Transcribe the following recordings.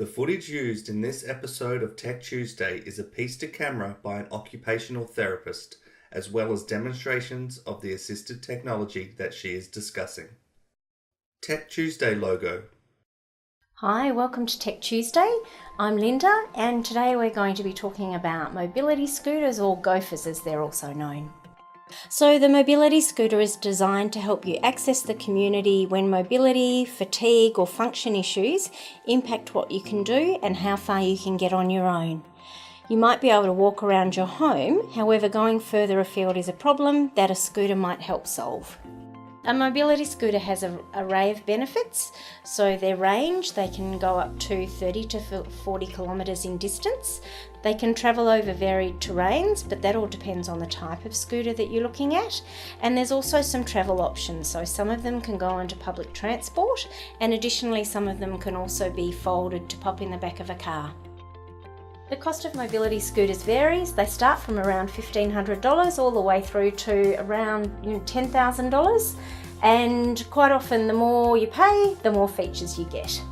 The footage used in this episode of Tech Tuesday is a piece to camera by an occupational therapist, as well as demonstrations of the assistive technology that she is discussing. Tech Tuesday logo. Hi, welcome to Tech Tuesday. I'm Lynda, and today we're going to be talking about mobility scooters, or gophers as they're also known. So the mobility scooter is designed to help you access the community when mobility, fatigue or function issues impact what you can do and how far you can get on your own. You might be able to walk around your home, however going further afield is a problem that a scooter might help solve. A mobility scooter has an array of benefits, so their range, they can go up to 30 to 40 kilometres in distance. They can travel over varied terrains, but that all depends on the type of scooter that you're looking at. And there's also some travel options, so some of them can go onto public transport, and additionally some of them can also be folded to pop in the back of a car. The cost of mobility scooters varies. They start from around $1,500 all the way through to around $10,000, and quite often the more you pay, the more features you get.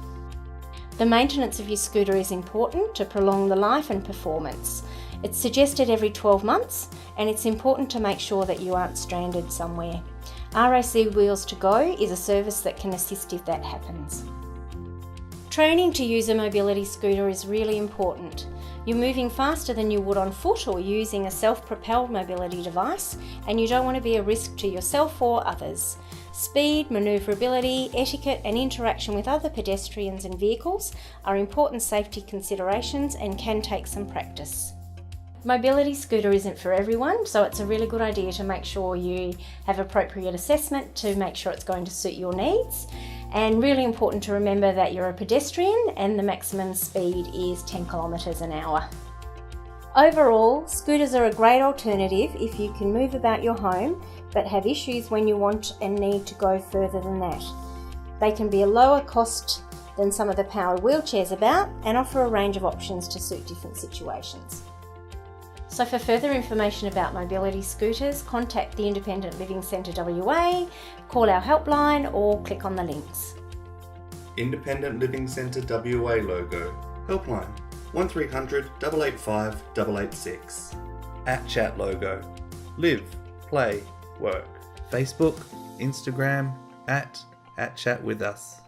The maintenance of your scooter is important to prolong the life and performance. It's suggested every 12 months, and it's important to make sure that you aren't stranded somewhere. RAC Wheels to Go is a service that can assist if that happens. Training to use a mobility scooter is really important. You're moving faster than you would on foot or using a self-propelled mobility device, and you don't want to be a risk to yourself or others. Speed, manoeuvrability, etiquette and interaction with other pedestrians and vehicles are important safety considerations and can take some practice. Mobility scooter isn't for everyone, so it's a really good idea to make sure you have appropriate assessment to make sure it's going to suit your needs. And really important to remember that you're a pedestrian and the maximum speed is 10 kilometres an hour. Overall, scooters are a great alternative if you can move about your home but have issues when you want and need to go further than that. They can be a lower cost than some of the powered wheelchairs about and offer a range of options to suit different situations. So for further information about mobility scooters, contact the Independent Living Centre WA, call our helpline or click on the links. Independent Living Centre WA logo. Helpline 1300 885 886. @chat logo. Live, play, work. Facebook, Instagram, @chat with us.